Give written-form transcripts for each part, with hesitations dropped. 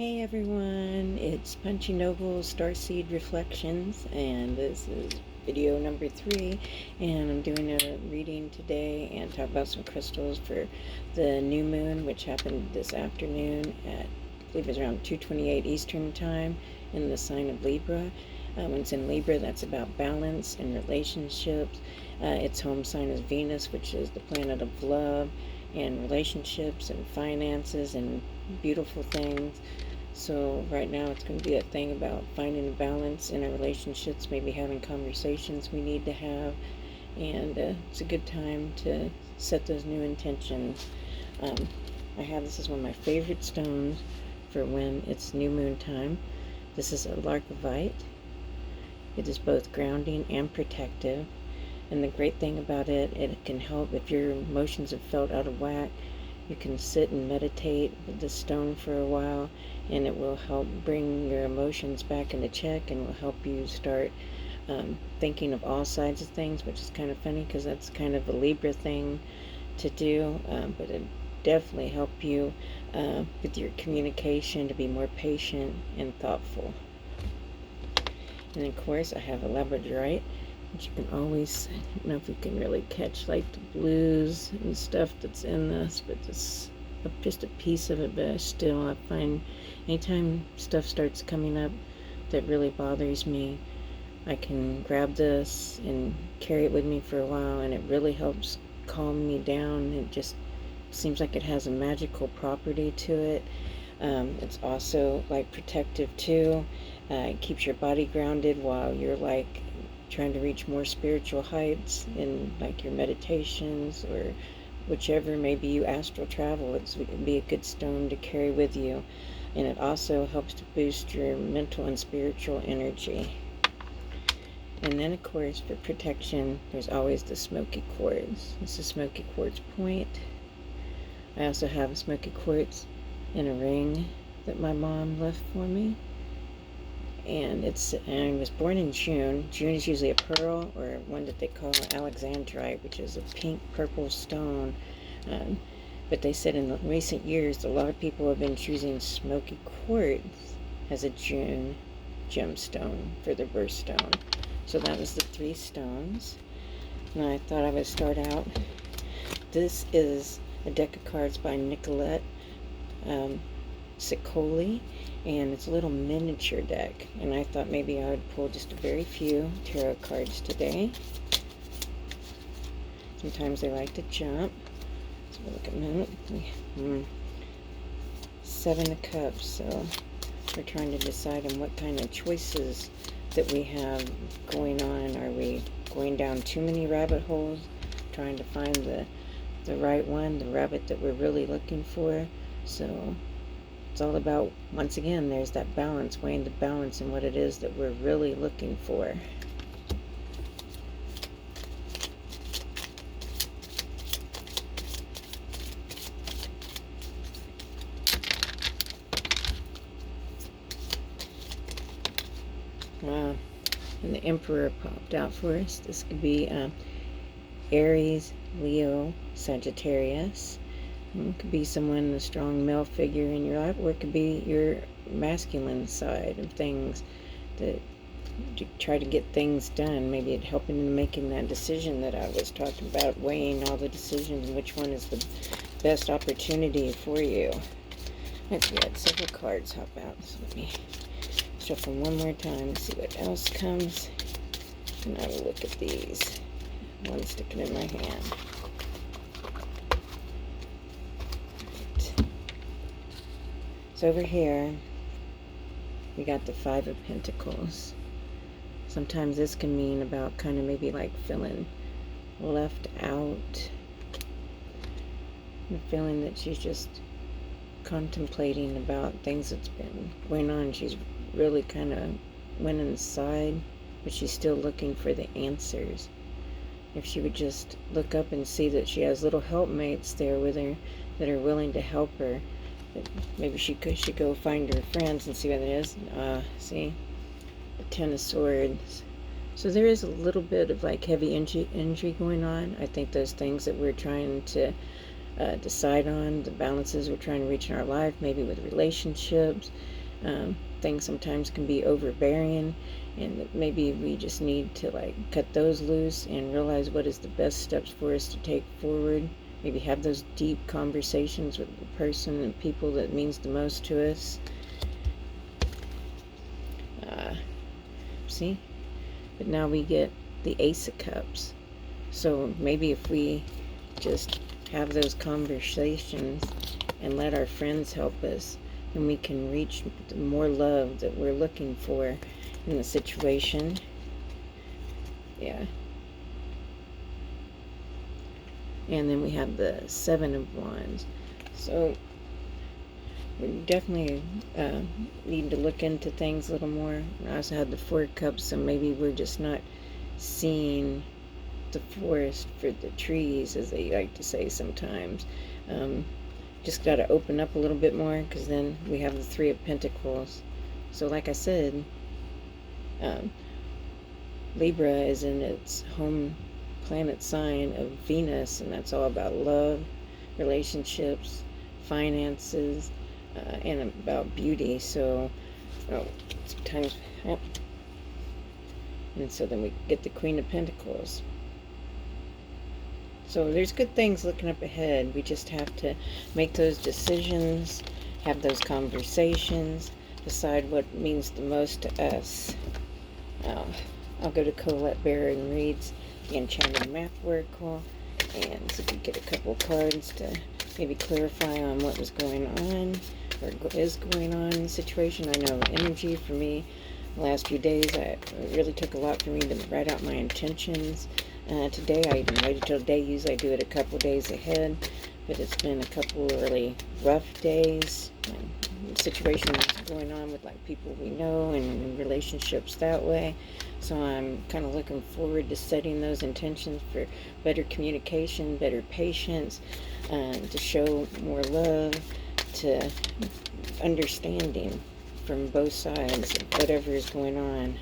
Hey everyone, it's Punchy Noble Starseed Reflections, and this is video number 3. And I'm doing a reading today and talk about some crystals for the new moon, which happened this afternoon at, I believe it's around 2:28 Eastern Time in the sign of Libra. When it's in Libra, that's about balance and relationships. Its home sign is Venus, which is the planet of love and relationships and finances and beautiful things. So right now it's going to be a thing about finding a balance in our relationships, maybe having conversations we need to have, and it's a good time to set those new intentions. I have this as one of my favorite stones for when it's new moon time. This is a larkovite. It is both grounding and protective. And the great thing about it, it can help if your emotions have felt out of whack. You can sit and meditate with this stone for a while, and it will help bring your emotions back into check and will help you start thinking of all sides of things, which is kind of funny because that's kind of a Libra thing to do, but it definitely help you with your communication to be more patient and thoughtful. And of course I have a labradorite, which you can always, I don't know if you can really catch like the blues and stuff that's in this, but this just a piece of it. But still, I find anytime stuff starts coming up that really bothers me, I can grab this and carry it with me for a while, and it really helps calm me down. It just seems like it has a magical property to it. It's also like protective too. It keeps your body grounded while you're like trying to reach more spiritual heights in like your meditations or whichever, maybe you astral travel. It would be a good stone to carry with you. And it also helps to boost your mental and spiritual energy. And then of course for protection, there's always the smoky quartz. This is smoky quartz point. I also have a smoky quartz in a ring that my mom left for me. And I was born in June. June is usually a pearl, or one that they call alexandrite, which is a pink purple stone. But they said in recent years, a lot of people have been choosing smoky quartz as a June gemstone for their birthstone. So that was the 3 stones. And I thought I would start out. This is a deck of cards by Nicolette Sicoli, and it's a little miniature deck, and I thought maybe I would pull just a very few tarot cards today. Sometimes they like to jump. So look at a minute. 7 of Cups, so we're trying to decide on what kind of choices that we have going on. Are we going down too many rabbit holes, trying to find the right one, the rabbit that we're really looking for? So it's all about, once again, there's that balance, weighing the balance in what it is that we're really looking for. Wow. And the Emperor popped out for us. This could be Aries, Leo, Sagittarius. It could be someone, a strong male figure in your life, or it could be your masculine side of things that you try to get things done. Maybe it helping in making that decision that I was talking about, weighing all the decisions and which one is the best opportunity for you. Let's get several cards hop out. So let me shuffle one more time to see what else comes. And I will look at these. One sticking in my hand. So over here, we got the 5 of Pentacles. Sometimes this can mean about kind of maybe like feeling left out. The feeling that she's just contemplating about things that's been going on. She's really kind of went inside, but she's still looking for the answers. If she would just look up and see that she has little helpmates there with her that are willing to help her, maybe she should go find her friends and see what it is. See? The 10 of Swords. So there is a little bit of like heavy energy going on. I think those things that we're trying to decide on, the balances we're trying to reach in our life, maybe with relationships. Things sometimes can be overbearing, and maybe we just need to like cut those loose and realize what is the best steps for us to take forward. Maybe have those deep conversations with the person and people that means the most to us. See? But now we get the Ace of Cups. So maybe if we just have those conversations and let our friends help us, then we can reach the more love that we're looking for in the situation. Yeah. And then we have the Seven of Wands. So we definitely need to look into things a little more. I also had the Four of Cups, so maybe we're just not seeing the forest for the trees, as they like to say sometimes. Just got to open up a little bit more, because then we have the Three of Pentacles. So like I said, Libra is in its home planet sign of Venus, and that's all about love, relationships, finances, and about beauty. So sometimes, and so then we get the Queen of Pentacles. So there's good things looking up ahead. We just have to make those decisions, have those conversations, decide what means the most to us. I'll go to Colette Baron Reed's The Enchanted Map Oracle and see if we get a couple cards to maybe clarify on what was going on or is going on in the situation. I know energy for me the last few days, it really took a lot for me to write out my intentions. Today I even waited till day. Usually I do it a couple days ahead, but it's been a couple really rough days. Situations going on with like people we know and relationships that way. So I'm kind of looking forward to setting those intentions for better communication, better patience, to show more love, to understanding from both sides of whatever is going on.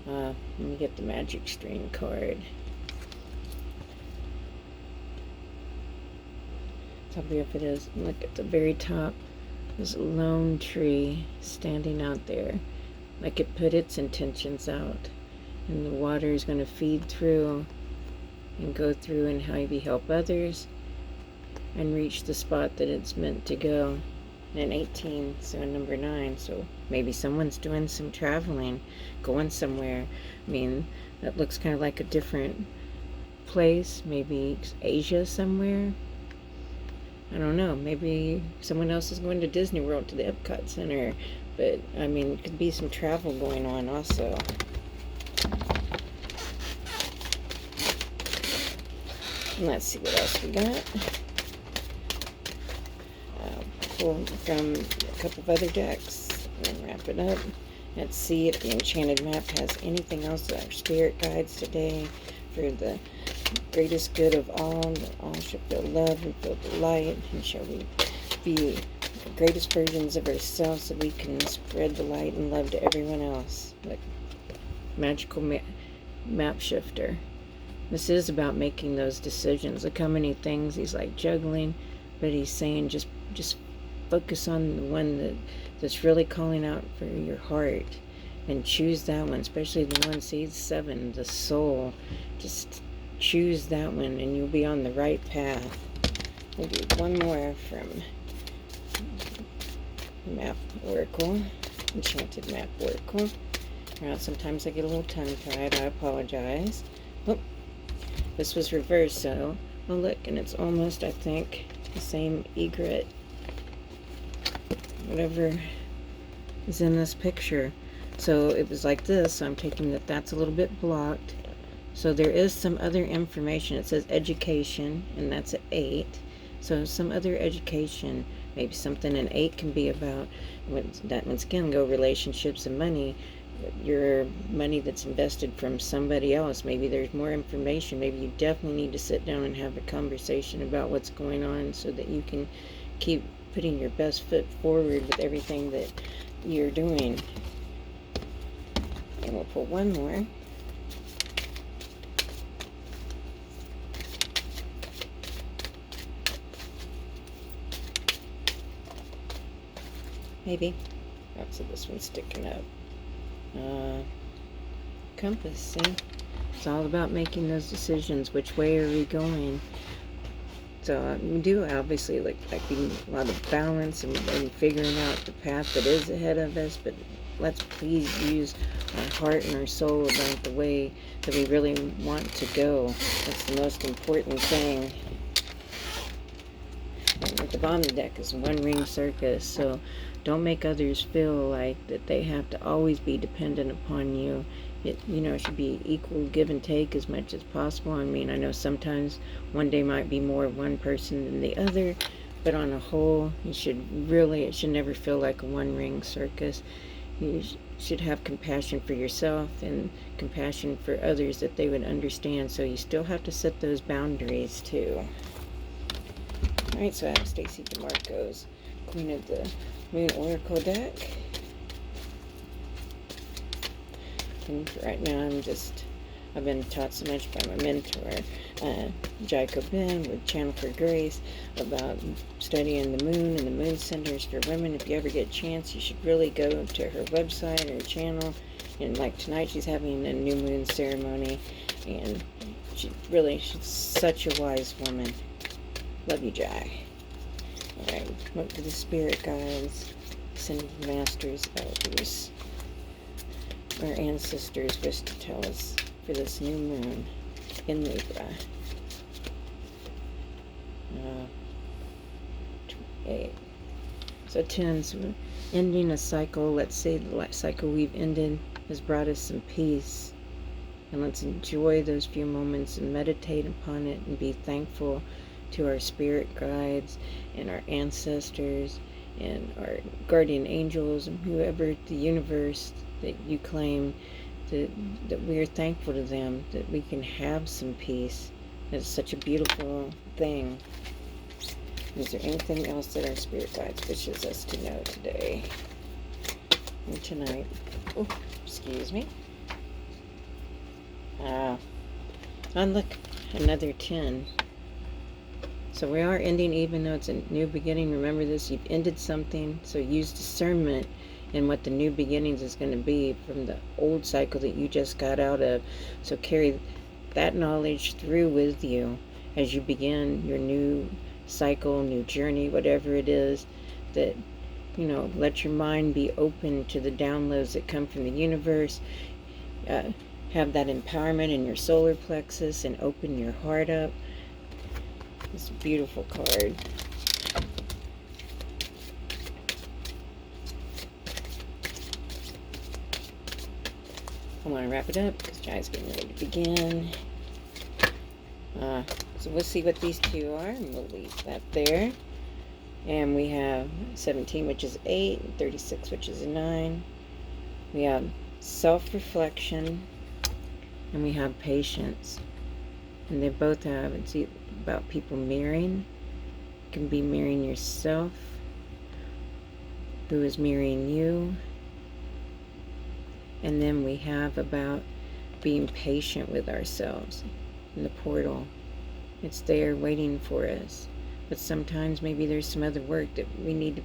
Let me get the Magic String card. Tell me if it is. Look at the very top. There's a lone tree standing out there, like it put its intentions out, and the water is going to feed through and go through and maybe help others and reach the spot that it's meant to go. And 18, so number 9, so maybe someone's doing some traveling, going somewhere. I mean, that looks kind of like a different place, maybe Asia somewhere. I don't know, maybe someone else is going to Disney World, to the Epcot Center, but I mean, it could be some travel going on also. And let's see what else we got. Pull from a couple of other decks and wrap it up. Let's see if the Enchanted Map has anything else that our spirit guides today for the greatest good of all, that all shall feel love and feel the light, and shall we be the greatest versions of ourselves so we can spread the light and love to everyone else. Like magical map shifter. This is about making those decisions. Look how many things he's like juggling, but he's saying just focus on the one that's really calling out for your heart, and choose that one, especially the one, see, 7, the soul. Just choose that one and you'll be on the right path. We'll do one more from Map Oracle, Enchanted Map Oracle. Now, sometimes I get a little tongue-tied, I apologize. Oh, this was reversed, so, oh look, and it's almost, I think, the same egret, whatever is in this picture. So it was like this, so I'm taking that's a little bit blocked. So there is some other information. It says education, and that's an 8. So some other education, maybe something an 8 can be about. That once again go relationships and money. Your money that's invested from somebody else. Maybe there's more information. Maybe you definitely need to sit down and have a conversation about what's going on so that you can keep putting your best foot forward with everything that you're doing. And we'll pull one more. maybe. Oh, so this one's sticking up. Compass, see? It's all about making those decisions. Which way are we going? So we do obviously like being a lot of balance and figuring out the path that is ahead of us, but let's please use our heart and our soul about the way that we really want to go. That's the most important thing. And at the bottom of the deck is one ring circus, so don't make others feel like that they have to always be dependent upon you. It, should be equal give and take as much as possible. I mean, I know sometimes one day might be more one person than the other, but on a whole, it should never feel like a one ring circus. You should have compassion for yourself and compassion for others that they would understand. So you still have to set those boundaries too. Alright, so I have Stacy DeMarco's Queen of the Moon Oracle deck. And right now I've been taught so much by my mentor, Jaiko Ben with Channel for Grace, about studying the moon and the moon centers for women. If you ever get a chance, you should really go to her website or channel. And like tonight, she's having a new moon ceremony, and she's such a wise woman. Love you, Jai. Alright, what do the spirit guides, ascended masters, elders, our ancestors wish to tell us for this new moon in Libra? 8. So 10, so ending a cycle. Let's say the cycle we've ended has brought us some peace. And let's enjoy those few moments and meditate upon it and be thankful to our spirit guides and our ancestors and our guardian angels and whoever the universe that you claim, that we are thankful to them, that we can have some peace. It's such a beautiful thing. Is there anything else that our spirit guides wishes us to know today and tonight? Oh, excuse me. And look, another 10. So we are ending, even though it's a new beginning. Remember this, you've ended something, so use discernment in what the new beginnings is going to be from the old cycle that you just got out of. So carry that knowledge through with you as you begin your new cycle, new journey, whatever it is. That, let your mind be open to the downloads that come from the universe. Have that empowerment in your solar plexus and open your heart up. It's a beautiful card. I want to wrap it up because Jai's getting ready to begin. So we'll see what these two are, and we'll leave that there. And we have 17, which is 8, and 36, which is a 9. We have self-reflection, and we have patience. And they both have, it's about people mirroring. It can be mirroring yourself, who is mirroring you. And then we have about being patient with ourselves in the portal. It's there waiting for us. But sometimes maybe there's some other work that we need to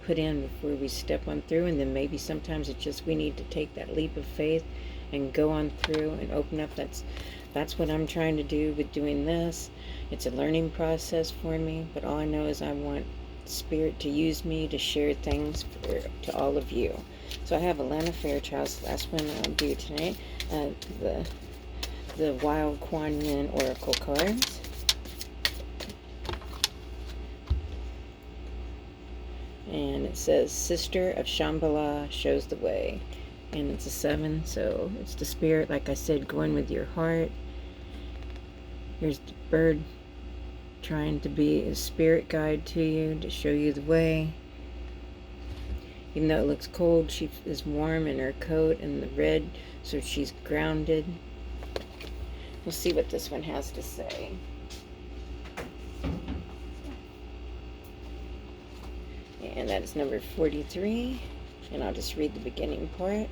put in before we step on through. And then maybe sometimes it's just we need to take that leap of faith and go on through and open up. That's what I'm trying to do with doing this. It's a learning process for me, but all I know is I want Spirit to use me to share things to all of you. So I have Alana Fairchild's last one I'll do tonight, the Wild Kuan Yin Oracle cards. And it says, Sister of Shambhala shows the way. And it's a 7, so it's the spirit, like I said, going with your heart. Here's the bird trying to be a spirit guide to you, to show you the way. Even though it looks cold, she is warm in her coat and the red, so she's grounded. We'll see what this one has to say. And that is number 43. And I'll just read the beginning part.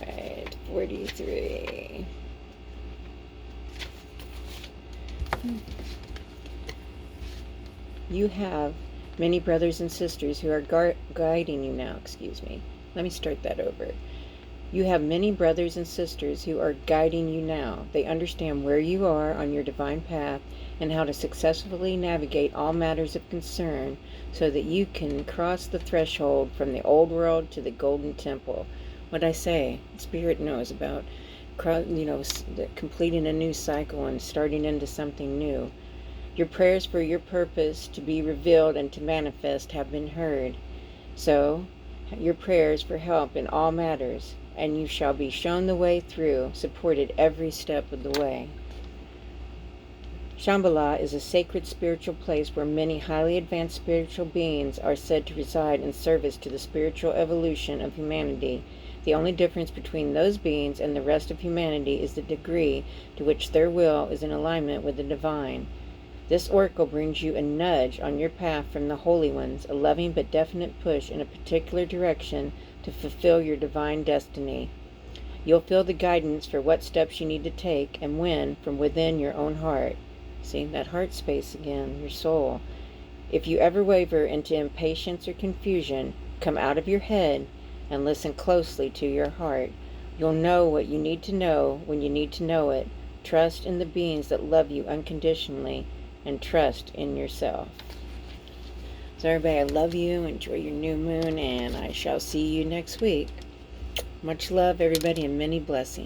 Alright, 43. You have many brothers and sisters who are guiding you now. Excuse me. Let me start that over. You have many brothers and sisters who are guiding you now. They understand where you are on your divine path and how to successfully navigate all matters of concern so that you can cross the threshold from the old world to the golden temple. What I say, Spirit knows about, completing a new cycle and starting into something new. Your prayers for your purpose to be revealed and to manifest have been heard. So, your prayers for help in all matters, and you shall be shown the way through, supported every step of the way. Shambhala is a sacred spiritual place where many highly advanced spiritual beings are said to reside in service to the spiritual evolution of humanity. The only difference between those beings and the rest of humanity is the degree to which their will is in alignment with the divine. This oracle brings you a nudge on your path from the holy ones, a loving but definite push in a particular direction to fulfill your divine destiny. You'll feel the guidance for what steps you need to take and when from within your own heart. See, that heart space again, your soul. If you ever waver into impatience or confusion, come out of your head and listen closely to your heart. You'll know what you need to know when you need to know it. Trust in the beings that love you unconditionally, and trust in yourself. So everybody, I love you. Enjoy your new moon, and I shall see you next week. Much love, everybody, and many blessings.